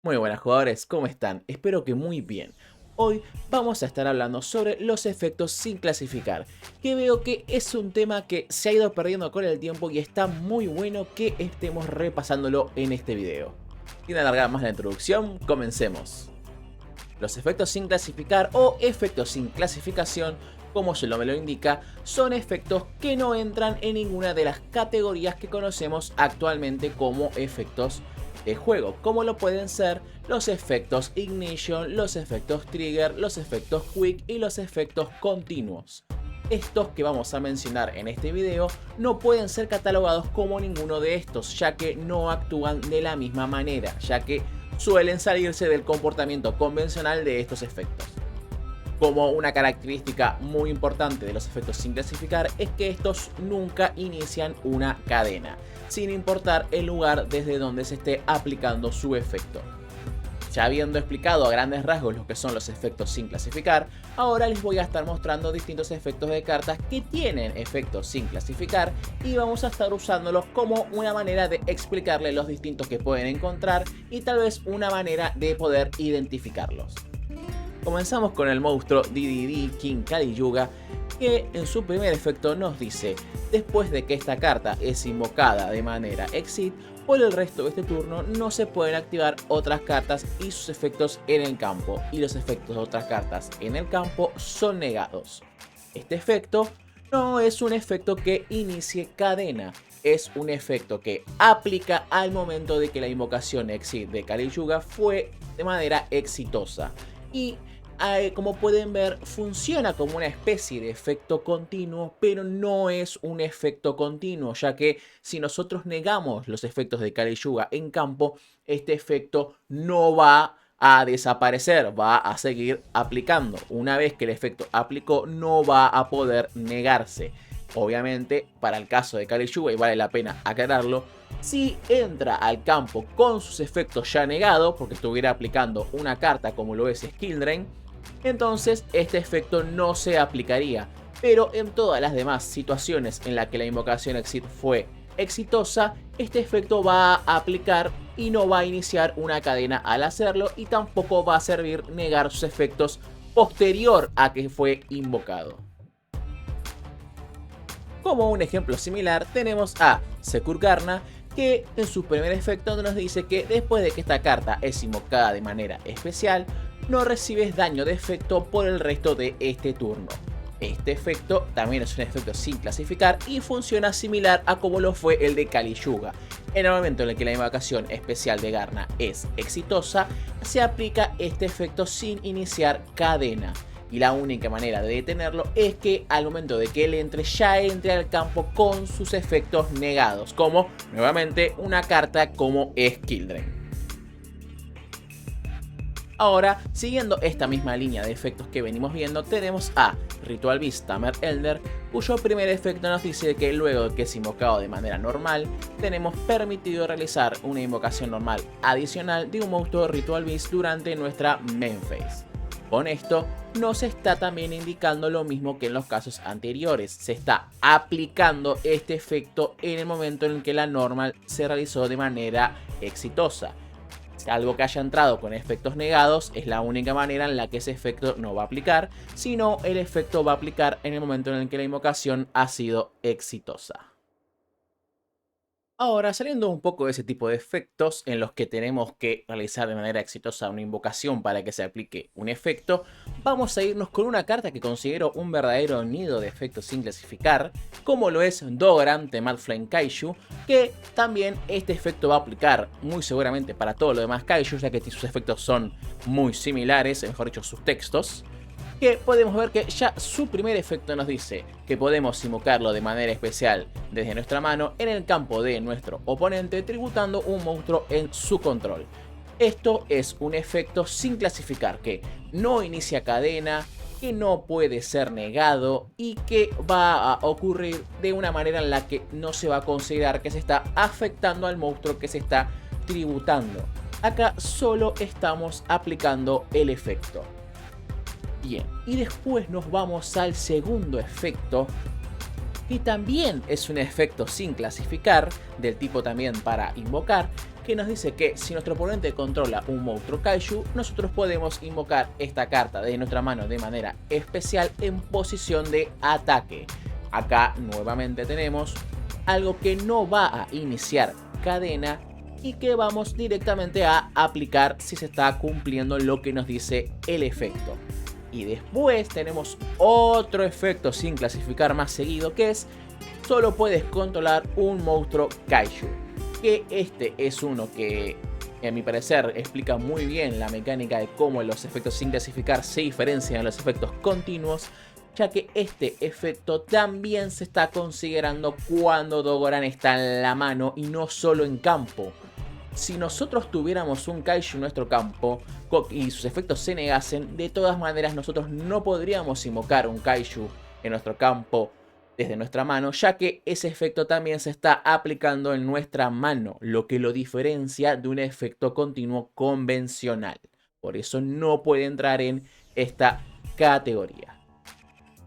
Muy buenas jugadores, ¿cómo están? Espero que muy bien. Hoy vamos a estar hablando sobre los efectos sin clasificar, que veo que es un tema que se ha ido perdiendo con el tiempo y está muy bueno que estemos repasándolo en este video. Sin alargar más la introducción, comencemos. Los efectos sin clasificar o efectos sin clasificación, como su nombre lo indica, son efectos que no entran en ninguna de las categorías que conocemos actualmente como efectos de juego, como lo pueden ser los efectos Ignition, los efectos Trigger, los efectos Quick y los efectos continuos. Estos que vamos a mencionar en este video no pueden ser catalogados como ninguno de estos, ya que no actúan de la misma manera, ya que suelen salirse del comportamiento convencional de estos efectos. Como una característica muy importante de los efectos sin clasificar es que estos nunca inician una cadena, sin importar el lugar desde donde se esté aplicando su efecto. Ya habiendo explicado a grandes rasgos lo que son los efectos sin clasificar, ahora les voy a estar mostrando distintos efectos de cartas que tienen efectos sin clasificar y vamos a estar usándolos como una manera de explicarles los distintos que pueden encontrar y tal vez una manera de poder identificarlos. Comenzamos con el monstruo DDD King Kali Yuga, que en su primer efecto nos dice: después de que esta carta es invocada de manera exit, por el resto de este turno no se pueden activar otras cartas y sus efectos en el campo, y los efectos de otras cartas en el campo son negados. Este efecto no es un efecto que inicie cadena, es un efecto que aplica al momento de que la invocación exit de Kali Yuga fue de manera exitosa. Y como pueden ver, funciona como una especie de efecto continuo, pero no es un efecto continuo, ya que si nosotros negamos los efectos de Kali Yuga en campo, este efecto no va a desaparecer, va a seguir aplicando. Una vez que el efecto aplicó, no va a poder negarse. Obviamente, para el caso de Kali Yuga, y vale la pena aclararlo, si entra al campo con sus efectos ya negados, porque estuviera aplicando una carta como lo es Skill Drain, entonces este efecto no se aplicaría. Pero en todas las demás situaciones en las que la invocación exit fue exitosa, este efecto va a aplicar y no va a iniciar una cadena al hacerlo, y tampoco va a servir negar sus efectos posterior a que fue invocado. Como un ejemplo similar tenemos a Sekur Garna, que en su primer efecto nos dice que después de que esta carta es invocada de manera especial, no recibes daño de efecto por el resto de este turno. Este efecto también es un efecto sin clasificar y funciona similar a como lo fue el de Kali Yuga. En el momento en el que la invocación especial de Garna es exitosa, se aplica este efecto sin iniciar cadena. Y la única manera de detenerlo es que al momento de que él entre, ya entre al campo con sus efectos negados, como nuevamente una carta como Skill Drain. Ahora, siguiendo esta misma línea de efectos que venimos viendo, tenemos a Ritual Beast Tamer Elder, cuyo primer efecto nos dice que luego de que es invocado de manera normal, tenemos permitido realizar una invocación normal adicional de un monstruo Ritual Beast durante nuestra main phase. Con esto nos está también indicando lo mismo que en los casos anteriores, se está aplicando este efecto en el momento en el que la normal se realizó de manera exitosa. Algo que haya entrado con efectos negados es la única manera en la que ese efecto no va a aplicar, sino el efecto va a aplicar en el momento en el que la invocación ha sido exitosa. Ahora, saliendo un poco de ese tipo de efectos en los que tenemos que realizar de manera exitosa una invocación para que se aplique un efecto, vamos a irnos con una carta que considero un verdadero nido de efectos sin clasificar, como lo es Dogoran de Mad Flame Kaiju, que también este efecto va a aplicar muy seguramente para todo lo demás Kaiju, ya que sus efectos son muy similares, mejor dicho sus textos. Que podemos ver que ya su primer efecto nos dice que podemos invocarlo de manera especial desde nuestra mano en el campo de nuestro oponente, tributando un monstruo en su control. Esto es un efecto sin clasificar, que no inicia cadena, que no puede ser negado y que va a ocurrir de una manera en la que no se va a considerar que se está afectando al monstruo que se está tributando. Acá solo estamos aplicando el efecto. Bien, y después nos vamos al segundo efecto, que también es un efecto sin clasificar, del tipo también para invocar, que nos dice que si nuestro oponente controla un monstruo Kaiju, nosotros podemos invocar esta carta de nuestra mano de manera especial en posición de ataque. Acá nuevamente tenemos algo que no va a iniciar cadena y que vamos directamente a aplicar si se está cumpliendo lo que nos dice el efecto. Y después tenemos otro efecto sin clasificar más seguido, que es solo puedes controlar un monstruo Kaiju. Que este es uno que, a mi parecer, explica muy bien la mecánica de cómo los efectos sin clasificar se diferencian de los efectos continuos, ya que este efecto también se está considerando cuando Dogoran está en la mano y no solo en campo. Si nosotros tuviéramos un Kaiju en nuestro campo y sus efectos se negasen, de todas maneras nosotros no podríamos invocar un Kaiju en nuestro campo desde nuestra mano, ya que ese efecto también se está aplicando en nuestra mano, lo que lo diferencia de un efecto continuo convencional. Por eso no puede entrar en esta categoría.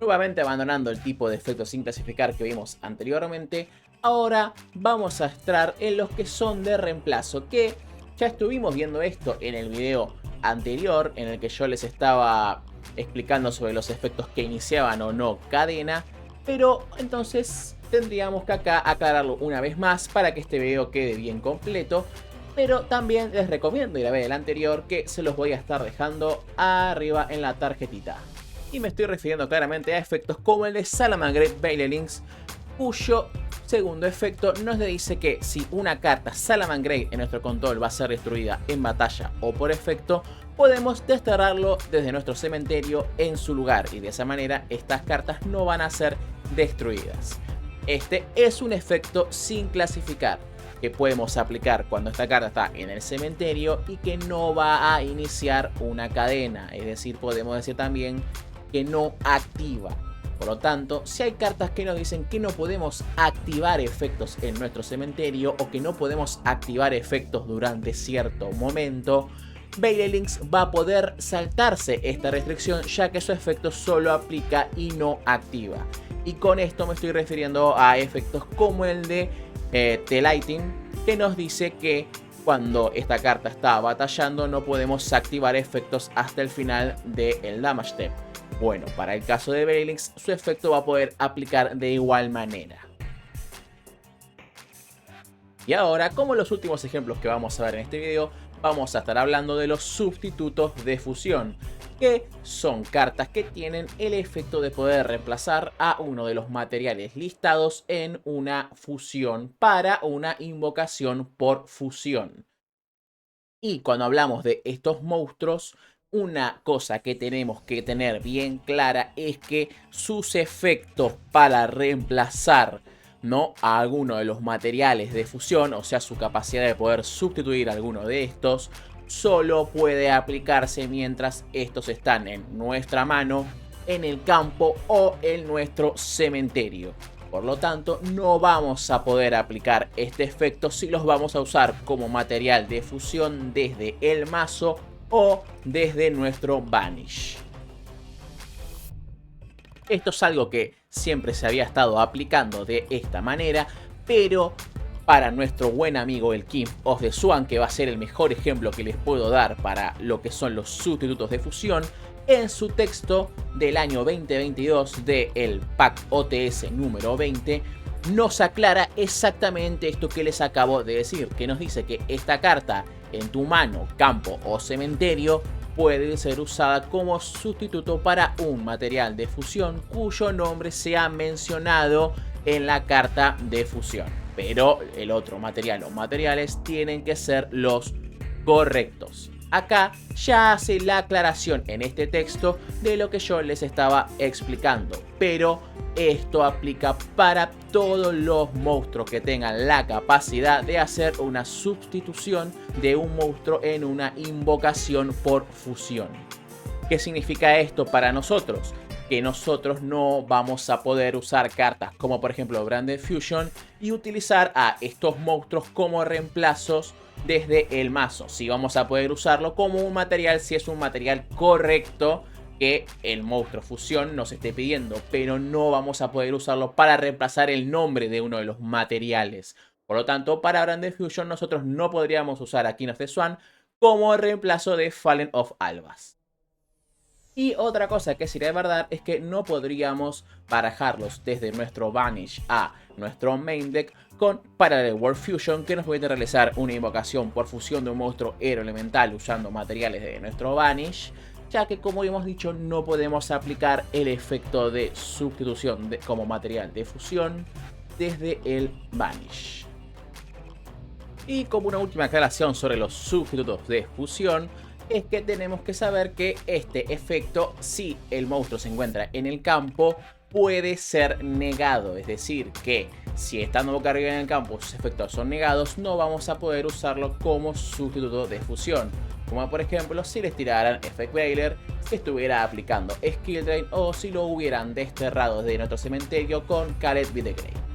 Nuevamente abandonando el tipo de efecto sin clasificar que vimos anteriormente, ahora vamos a estar en los que son de reemplazo, que ya estuvimos viendo esto en el video anterior, en el que yo les estaba explicando sobre los efectos que iniciaban o no cadena. Pero entonces tendríamos que acá aclararlo una vez más para que este video quede bien completo. Pero también les recomiendo ir a ver el anterior, que se los voy a estar dejando arriba en la tarjetita. Y me estoy refiriendo claramente a efectos como el de Salamangreat Baileylinks, cuyo segundo efecto nos dice que si una carta Salamangreat en nuestro control va a ser destruida en batalla o por efecto, podemos desterrarlo desde nuestro cementerio en su lugar, y de esa manera estas cartas no van a ser destruidas. Este es un efecto sin clasificar que podemos aplicar cuando esta carta está en el cementerio y que no va a iniciar una cadena, es decir, podemos decir también que no activa. Por lo tanto, si hay cartas que nos dicen que no podemos activar efectos en nuestro cementerio o que no podemos activar efectos durante cierto momento, Baileylinks va a poder saltarse esta restricción, ya que su efecto solo aplica y no activa. Y con esto me estoy refiriendo a efectos como el de T-Lighting, que nos dice que cuando esta carta está batallando no podemos activar efectos hasta el final del damage step. Bueno, para el caso de Baileylinks, su efecto va a poder aplicar de igual manera. Y ahora, como los últimos ejemplos que vamos a ver en este video, vamos a estar hablando de los sustitutos de fusión, que son cartas que tienen el efecto de poder reemplazar a uno de los materiales listados en una fusión para una invocación por fusión. Y cuando hablamos de estos monstruos, una cosa que tenemos que tener bien clara es que sus efectos para reemplazar a alguno de los materiales de fusión, o sea, su capacidad de poder sustituir alguno de estos, solo puede aplicarse mientras estos están en nuestra mano, en el campo o en nuestro cementerio. Por lo tanto, no vamos a poder aplicar este efecto si los vamos a usar como material de fusión desde el mazo o desde nuestro Vanish. Esto es algo que siempre se había estado aplicando de esta manera, pero para nuestro buen amigo el King of the Swan, que va a ser el mejor ejemplo que les puedo dar para lo que son los sustitutos de fusión, en su texto del año 2022 del pack OTS número 20, nos aclara exactamente esto que les acabo de decir, que nos dice que esta carta en tu mano, campo o cementerio puede ser usada como sustituto para un material de fusión cuyo nombre se ha mencionado en la carta de fusión. Pero el otro material o materiales tienen que ser los correctos. Acá ya hace la aclaración en este texto de lo que yo les estaba explicando, pero esto aplica para todos los monstruos que tengan la capacidad de hacer una sustitución de un monstruo en una invocación por fusión. ¿Qué significa esto para nosotros? Que nosotros no vamos a poder usar cartas como por ejemplo Branded Fusion y utilizar a estos monstruos como reemplazos desde el mazo. Sí vamos a poder usarlo como un material si es un material correcto que el monstruo fusión nos esté pidiendo, pero no vamos a poder usarlo para reemplazar el nombre de uno de los materiales. Por lo tanto, para Branded Fusion nosotros no podríamos usar a King of the Swan como reemplazo de Fallen of Albaz. Y otra cosa que sería verdad es que no podríamos barajarlos desde nuestro Vanish a nuestro main deck con Parallel World Fusion, que nos permite realizar una invocación por fusión de un monstruo héroe elemental usando materiales de nuestro Vanish, ya que como hemos dicho no podemos aplicar el efecto de sustitución como material de fusión desde el Vanish. Y como una última aclaración sobre los sustitutos de fusión, es que tenemos que saber que este efecto, si el monstruo se encuentra en el campo, puede ser negado. Es decir, que si estando boca arriba en el campo sus efectos son negados, no vamos a poder usarlo como sustituto de fusión. Como por ejemplo si les tiraran Effect Veiler, si estuviera aplicando Skill Drain o si lo hubieran desterrado de nuestro cementerio con Khaled Be The Grey.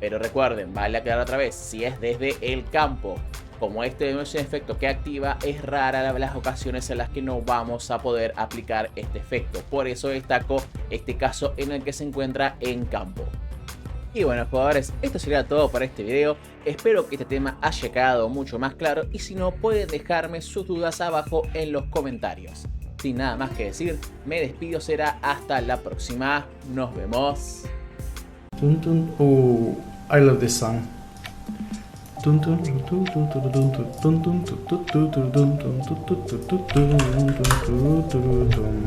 Pero recuerden, vale aclarar otra vez, si es desde el campo, como este no es un efecto que activa, es rara las ocasiones en las que no vamos a poder aplicar este efecto. Por eso destaco este caso en el que se encuentra en campo. Y bueno, jugadores, esto sería todo para este video. Espero que este tema haya quedado mucho más claro y si no, pueden dejarme sus dudas abajo en los comentarios. Sin nada más que decir, me despido, será hasta la próxima. Nos vemos. Oh, I love this song.